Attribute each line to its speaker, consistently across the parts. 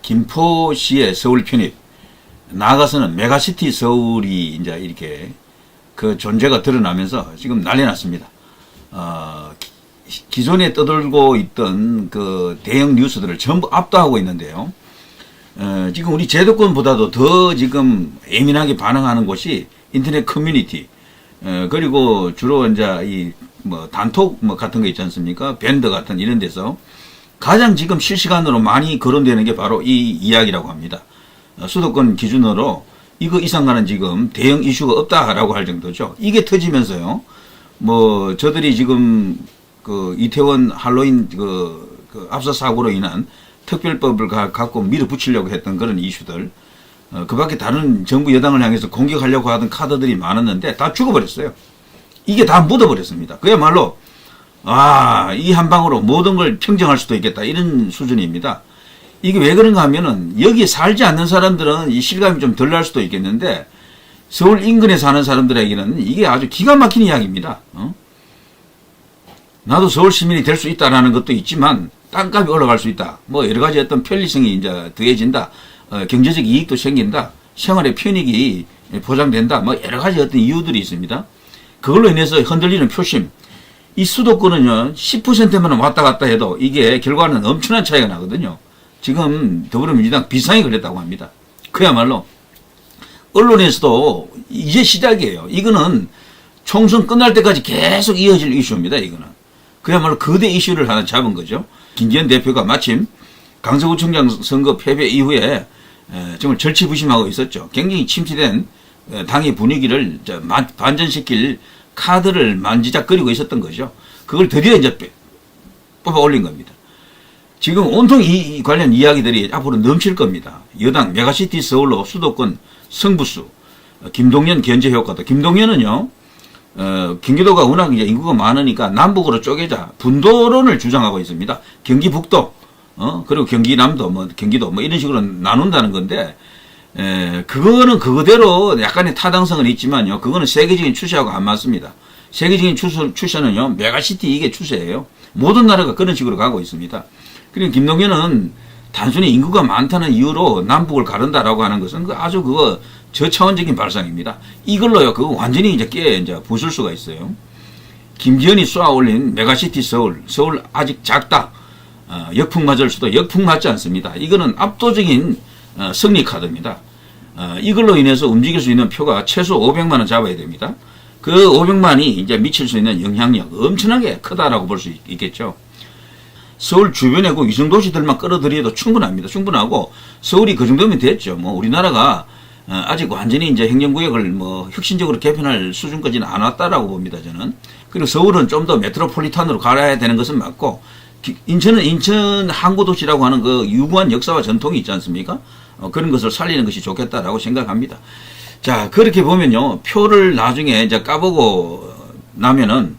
Speaker 1: 김포시의 서울 편입, 나아가서는 메가시티 서울이 이제 이렇게 그 존재가 드러나면서 지금 난리 났습니다. 기존에 떠들고 있던 그 대형 뉴스들을 전부 압도하고 있는데요. 지금 우리 제도권보다도 더 지금 예민하게 반응하는 곳이 인터넷 커뮤니티, 그리고 주로 이제 이 뭐 단톡 뭐 같은 거 있지 않습니까? 밴드 같은 이런 데서 가장 지금 실시간으로 많이 거론되는 게 바로 이 이야기라고 합니다. 수도권 기준으로 이거 이상 가는 지금 대형 이슈가 없다라고 할 정도죠. 이게 터지면서요. 뭐 저들이 지금 그 이태원 할로윈 그 압사 사고로 인한 특별법을 갖고 밀어붙이려고 했던 그런 이슈들, 그 밖에 다른 정부 여당을 향해서 공격하려고 하던 카드들이 많았는데 다 죽어버렸어요. 이게 다 묻어버렸습니다. 그야말로 이 한 방으로 모든 걸 평정할 수도 있겠다 이런 수준입니다. 이게 왜 그런가 하면은 여기에 살지 않는 사람들은 이 실감이 좀 덜 날 수도 있겠는데 서울 인근에 사는 사람들에게는 이게 아주 기가 막힌 이야기입니다. 나도 서울 시민이 될 수 있다라는 것도 있지만 땅값이 올라갈 수 있다. 뭐 여러 가지 어떤 편리성이 이제 더해진다. 경제적 이익도 생긴다. 생활의 편익이 보장된다. 뭐 여러 가지 어떤 이유들이 있습니다. 그걸로 인해서 흔들리는 표심. 이 수도권은요, 10%만 왔다 갔다 해도 이게 결과는 엄청난 차이가 나거든요. 지금 더불어민주당 비상이 걸렸다고 합니다. 그야말로 언론에서도 이제 시작이에요. 이거는 총선 끝날 때까지 계속 이어질 이슈입니다. 이거는 그야말로 거대 이슈를 하나 잡은 거죠. 김기현 대표가 마침 강서구청장 선거 패배 이후에 정말 절치부심하고 있었죠. 굉장히 침체된 당의 분위기를 반전시킬 카드를 만지작거리고 있었던 거죠. 그걸 드디어 이제 뽑아 올린 겁니다. 지금 온통 이 관련 이야기들이 앞으로 넘칠 겁니다. 여당 메가시티 서울로 수도권 승부수, 김동연 견제 효과도. 김동연은요, 경기도가 워낙 이제 인구가 많으니까 남북으로 쪼개자 분도론을 주장하고 있습니다. 경기 북도, 그리고 경기남도, 뭐 경기도 뭐 이런 식으로 나눈다는 건데, 그거는 그거대로 약간의 타당성은 있지만요, 그거는 세계적인 추세하고 안 맞습니다. 세계적인 추세는요, 메가시티 이게 추세예요. 모든 나라가 그런 식으로 가고 있습니다. 그리고 김동연은 단순히 인구가 많다는 이유로 남북을 가른다라고 하는 것은 아주 그거 저차원적인 발상입니다. 이걸로요, 그거 완전히 이제 부술 수가 있어요. 김기현이 쏘아 올린 메가시티 서울 아직 작다. 역풍 맞을 수도 역풍 맞지 않습니다. 이거는 압도적인 승리 카드입니다. 이걸로 인해서 움직일 수 있는 표가 최소 500만 원 잡아야 됩니다. 그 500만이 이제 미칠 수 있는 영향력 엄청나게 크다라고 볼 수 있겠죠. 서울 주변에 그 위성도시들만 끌어들여도 충분합니다. 충분하고 서울이 그 정도면 됐죠. 뭐 우리나라가 아직 완전히 이제 행정구역을 뭐 혁신적으로 개편할 수준까지는 안 왔다라고 봅니다. 저는. 그리고 서울은 좀 더 메트로폴리탄으로 가야 되는 것은 맞고, 인천은 인천 항구도시라고 하는 그 유구한 역사와 전통이 있지 않습니까? 그런 것을 살리는 것이 좋겠다라고 생각합니다. 자, 그렇게 보면요, 표를 나중에 이제 까보고 나면은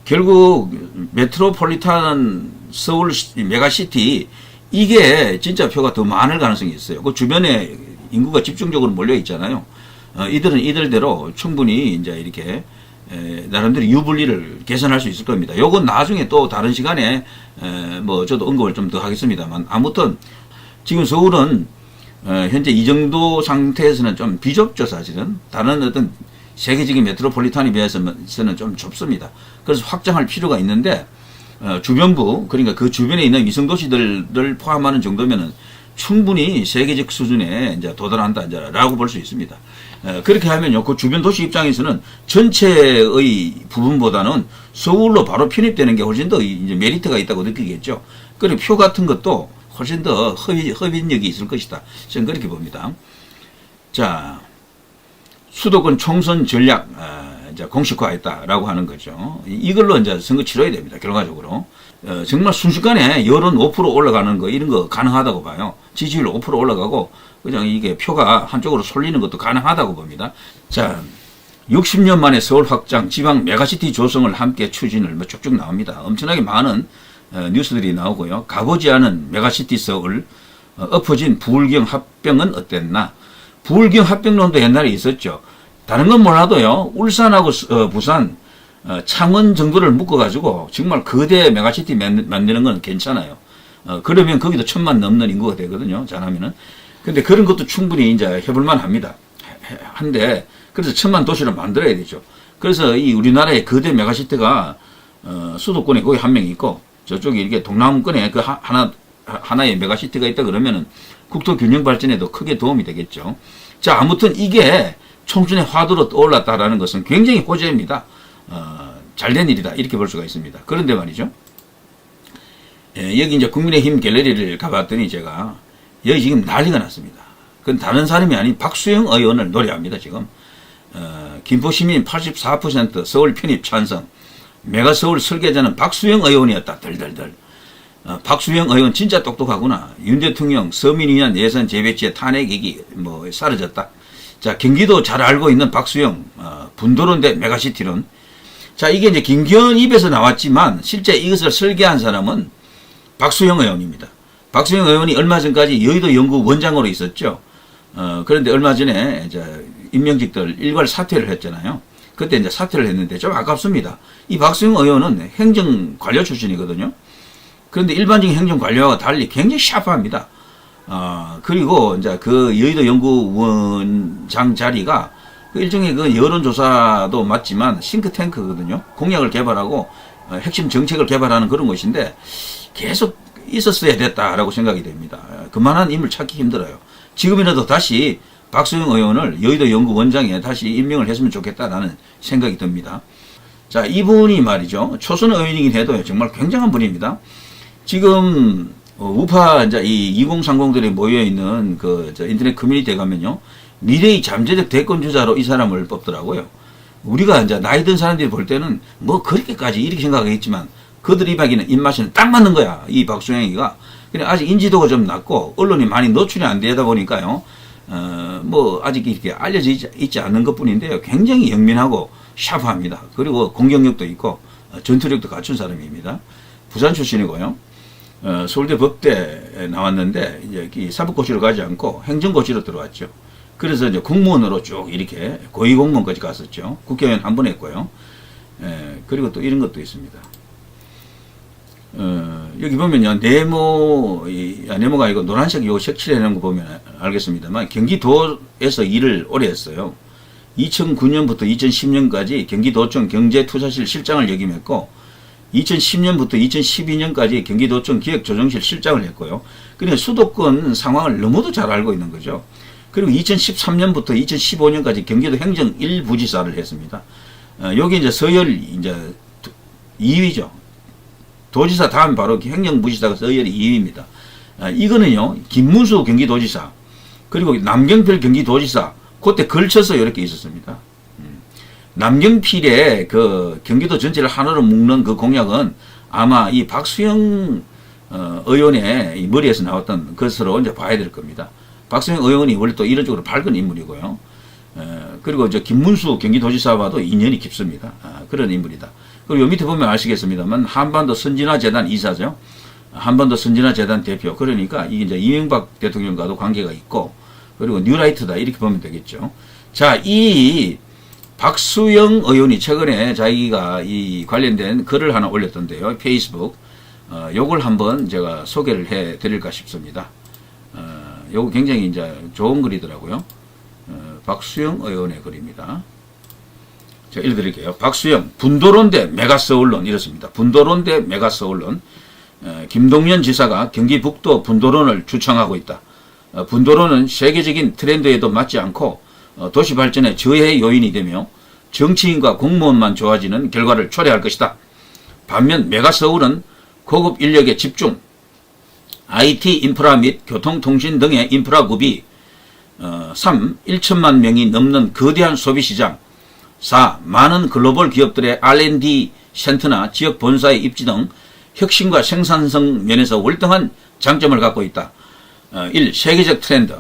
Speaker 1: 결국 메트로폴리탄 서울 메가시티 이게 진짜 표가 더 많을 가능성이 있어요. 그 주변에 인구가 집중적으로 몰려 있잖아요. 이들은 이들대로 충분히 이제 이렇게 나름대로 유불리를 개선할 수 있을 겁니다. 요건 나중에 또 다른 시간에 뭐 저도 언급을 좀 더 하겠습니다만, 아무튼 지금 서울은 현재 이 정도 상태에서는 좀 비좁죠. 사실은 다른 어떤 세계적인 메트로폴리탄에 비해서는 좀 좁습니다. 그래서 확장할 필요가 있는데, 주변부, 그러니까 그 주변에 있는 위성도시들을 포함하는 정도면은 충분히 세계적 수준에 이제 도달한다라고 볼 수 있습니다. 그렇게 하면요, 그 주변 도시 입장에서는 전체의 부분보다는 서울로 바로 편입되는 게 훨씬 더 이제 메리트가 있다고 느끼겠죠. 그리고 표 같은 것도 훨씬 더 흡인력이 있을 것이다. 저는 그렇게 봅니다. 자, 수도권 총선 전략, 이제 공식화했다라고 하는 거죠. 이걸로 이제 선거 치러야 됩니다. 결과적으로. 정말 순식간에 여론 5% 올라가는 거, 이런 거 가능하다고 봐요. 지지율 5% 올라가고, 그냥 이게 표가 한쪽으로 쏠리는 것도 가능하다고 봅니다. 자, 60년 만에 서울 확장, 지방 메가시티 조성을 함께 추진을 뭐 쭉쭉 나옵니다. 엄청나게 많은 뉴스들이 나오고요. 가보지 않은 메가시티 서울, 엎어진 부울경 합병은 어땠나? 부울경 합병론도 옛날에 있었죠. 다른 건 몰라도요, 울산하고 부산, 창원 정도를 묶어가지고 정말 거대 메가시티 만드는 건 괜찮아요. 그러면 거기도 1,000만 넘는 인구가 되거든요. 잘하면은. 근데 그런 것도 충분히 이제 해볼만 합니다. 한데, 그래서 1,000만 도시를 만들어야 되죠. 그래서 이 우리나라의 거대 메가시티가, 수도권에 거기 한 명 있고, 저쪽에 이렇게 동남권에 그 하나의 메가시티가 있다 그러면은 국토 균형 발전에도 크게 도움이 되겠죠. 자, 아무튼 이게 청춘의 화두로 떠올랐다라는 것은 굉장히 호재입니다. 잘된 일이다. 이렇게 볼 수가 있습니다. 그런데 말이죠. 여기 이제 국민의힘 갤러리를 가봤더니 제가 여기 지금 난리가 났습니다. 그건 다른 사람이 아닌 박수영 의원을 노래합니다, 지금. 김포시민 84% 서울 편입 찬성. 메가서울 설계자는 박수영 의원이었다. 덜덜덜. 박수영 의원 진짜 똑똑하구나. 윤 대통령 서민위원 예산 재배치에 탄핵이기 사라졌다. 자, 경기도 잘 알고 있는 박수영, 분도론대 메가시티론. 자, 이게 이제 김기현 입에서 나왔지만 실제 이것을 설계한 사람은 박수영 의원입니다. 박수영 의원이 얼마 전까지 여의도 연구 원장으로 있었죠. 그런데 얼마 전에 이제 임명직들 일괄 사퇴를 했잖아요. 그때 이제 사퇴를 했는데 좀 아깝습니다. 이 박수영 의원은 행정관료 출신이거든요. 그런데 일반적인 행정관료와 달리 굉장히 샤프합니다. 그리고 이제 그 여의도 연구원장 자리가 그 일종의 그 여론조사도 맞지만 싱크탱크거든요. 공약을 개발하고 핵심 정책을 개발하는 그런 곳인데 계속 있었어야 됐다라고 생각이 됩니다. 그만한 인물 찾기 힘들어요. 지금이라도 다시 박수영 의원을 여의도 연구원장에 다시 임명을 했으면 좋겠다라는 생각이 듭니다. 자, 이분이 말이죠. 초선 의원이긴 해도 정말 굉장한 분입니다. 지금 우파 이제 이 2030들이 모여 있는 그 인터넷 커뮤니티에 가면요. 미래의 잠재적 대권 주자로 이 사람을 뽑더라고요. 우리가 이제 나이 든 사람들이 볼 때는 뭐 그렇게까지 이렇게 생각했지만 그들 입맛에는 딱 맞는 거야. 이 박수영이가. 그냥 아직 인지도가 좀 낮고 언론이 많이 노출이 안 되다 보니까요. 아직 이렇게 알려져 있지 않는 것 뿐인데요. 굉장히 영민하고 샤프합니다. 그리고 공격력도 있고 전투력도 갖춘 사람입니다. 부산 출신이고요. 서울대 법대 나왔는데 이제 사법고시로 가지 않고 행정고시로 들어왔죠. 그래서 이제 공무원으로 쭉 이렇게 고위공무원까지 갔었죠. 국회의원 한 번 했고요. 그리고 또 이런 것도 있습니다. 여기 보면요. 네모가 아니고 노란색 요 색칠해 놓은 거 보면 알겠습니다만 경기도에서 일을 오래 했어요. 2009년부터 2010년까지 경기도청 경제투자실 실장을 역임했고 2010년부터 2012년까지 경기도청 기획조정실 실장을 했고요. 그러니까 수도권 상황을 너무도 잘 알고 있는 거죠. 그리고 2013년부터 2015년까지 경기도 행정 1부지사를 했습니다. 여기 이제 서열 이제 2위죠. 도지사 다음 바로 행정부지사가 서열이 2위입니다. 이거는요, 김문수 경기도지사, 그리고 남경필 경기도지사, 그때 걸쳐서 이렇게 있었습니다. 남경필의 그 경기도 전체를 하나로 묶는 그 공약은 아마 이 박수영 의원의 머리에서 나왔던 것으로 이제 봐야 될 겁니다. 박수영 의원이 원래 또 이런쪽으로 밝은 인물이고요. 그리고 이제 김문수 경기도지사와도 인연이 깊습니다. 그런 인물이다. 그리고 요 밑에 보면 아시겠습니다만 한반도 선진화재단 이사죠. 한반도 선진화재단 대표. 그러니까 이게 이제 이명박 대통령과도 관계가 있고, 그리고 뉴라이트다 이렇게 보면 되겠죠. 자, 이 박수영 의원이 최근에 자기가 이 관련된 글을 하나 올렸던데요. 페이스북. 요걸 한번 제가 소개를 해 드릴까 싶습니다. 요거 굉장히 이제 좋은 글이더라고요. 박수영 의원의 글입니다. 제가 읽어드릴게요. 박수영, 분도론 대 메가서울론 이렇습니다. 분도론 대 메가서울론. 김동연 지사가 경기 북도 분도론을 추천하고 있다. 분도론은 세계적인 트렌드에도 맞지 않고 도시 발전의 저해 요인이 되며 정치인과 공무원만 좋아지는 결과를 초래할 것이다. 반면 메가서울은 고급 인력의 집중, IT 인프라 및 교통통신 등의 인프라 구비, 3. 1천만 명이 넘는 거대한 소비시장, 4. 많은 글로벌 기업들의 R&D 센터나 지역 본사의 입지 등 혁신과 생산성 면에서 월등한 장점을 갖고 있다. 1. 세계적 트렌드.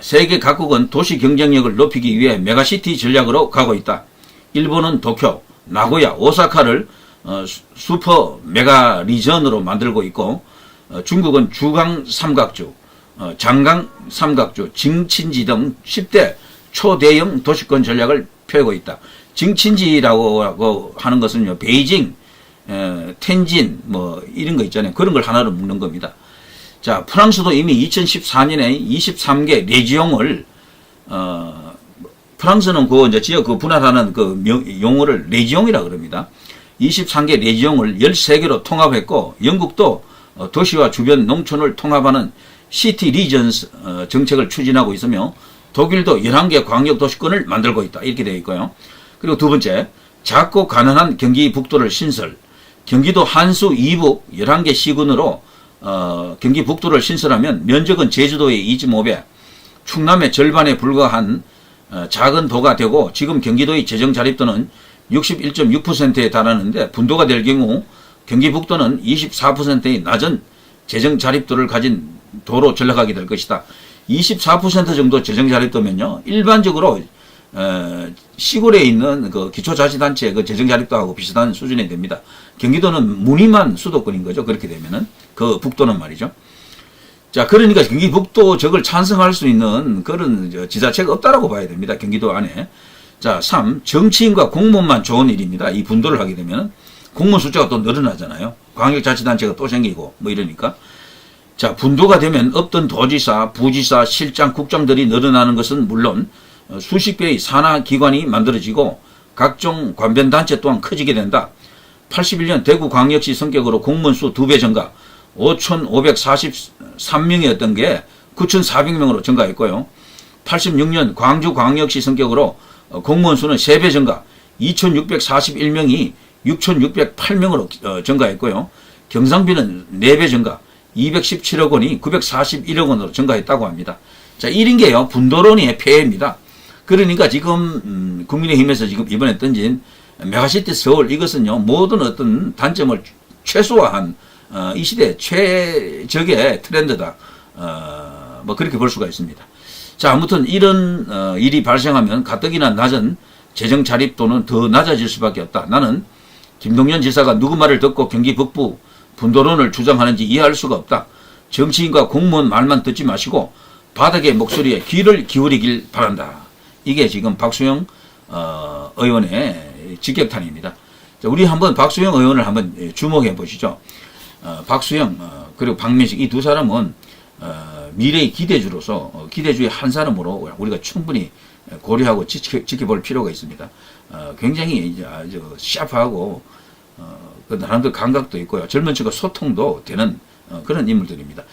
Speaker 1: 세계 각국은 도시 경쟁력을 높이기 위해 메가시티 전략으로 가고 있다. 일본은 도쿄, 나고야, 오사카를 슈퍼 메가 리전으로 만들고 있고, 중국은 주강 삼각주, 장강 삼각주, 징친지 등 10대 초대형 도시권 전략을 펴고 있다. 징친지라고 하는 것은요, 베이징, 텐진 뭐 이런 거 있잖아요. 그런 걸 하나로 묶는 겁니다. 자, 프랑스도 이미 2014년에 23개 레지옹을 프랑스는 그 이제 지역 그 분할하는 그 용어를 레지옹이라 그럽니다. 23개 레지옹을 13개로 통합했고, 영국도 도시와 주변 농촌을 통합하는 시티 리전스 정책을 추진하고 있으며, 독일도 11개 광역도시권을 만들고 있다. 이렇게 되어 있고요. 그리고 두 번째, 작고 가난한 경기 북도를 신설. 경기도 한수 이북 11개 시군으로 경기 북도를 신설하면 면적은 제주도의 2.5배, 충남의 절반에 불과한 작은 도가 되고, 지금 경기도의 재정 자립도는 61.6%에 달하는데, 분도가 될 경우 경기 북도는 24%의 낮은 재정 자립도를 가진 도로 전락하게 될 것이다. 24% 정도 재정 자립도면요, 일반적으로 시골에 있는 그 기초자치단체 그 재정 자립도하고 비슷한 수준이 됩니다. 경기도는 무늬만 수도권인 거죠. 그렇게 되면은 그 북도는 말이죠. 자, 그러니까 경기 북도적을 찬성할 수 있는 그런 지자체가 없다라고 봐야 됩니다. 경기도 안에. 자, 3. 정치인과 공무원만 좋은 일입니다. 이 분도를 하게 되면은 공무원 숫자가 또 늘어나잖아요. 광역자치단체가 또 생기고 뭐 이러니까. 자, 분도가 되면 없던 도지사, 부지사, 실장, 국장들이 늘어나는 것은 물론 수십 개의 산하기관이 만들어지고 각종 관변단체 또한 커지게 된다. 81년 대구광역시 성격으로 공무원 수 2배 증가, 5,543명이었던 게 9,400명으로 증가했고요. 86년 광주광역시 성격으로 공무원 수는 3배 증가, 2,641명이 6,608명으로 증가했고요. 경상비는 4배 증가, 217억 원이 941억 원으로 증가했다고 합니다. 자, 이런 게요, 분도론의 폐해입니다. 그러니까 지금 국민의힘에서 지금 이번에 던진 메가시티 서울, 이것은요, 모든 어떤 단점을 최소화한 이 시대 최적의 트렌드다. 뭐 그렇게 볼 수가 있습니다. 자, 아무튼 이런 일이 발생하면 가뜩이나 낮은 재정 자립도는 더 낮아질 수밖에 없다. 나는 김동연 지사가 누구 말을 듣고 경기 북부 분도론을 주장하는지 이해할 수가 없다. 정치인과 공무원 말만 듣지 마시고 바닥의 목소리에 귀를 기울이길 바란다. 이게 지금 박수영 의원의 직격탄입니다. 자, 우리 한번 박수영 의원을 한번 주목해 보시죠. 박수영 그리고 박민식, 이 두 사람은 미래의 기대주로서 기대주의 한 사람으로 우리가 충분히 고려하고 지켜볼 필요가 있습니다. 굉장히 이제 아주 샤프하고 그 나름대로 감각도 있고요. 젊은 층과 소통도 되는 그런 인물들입니다.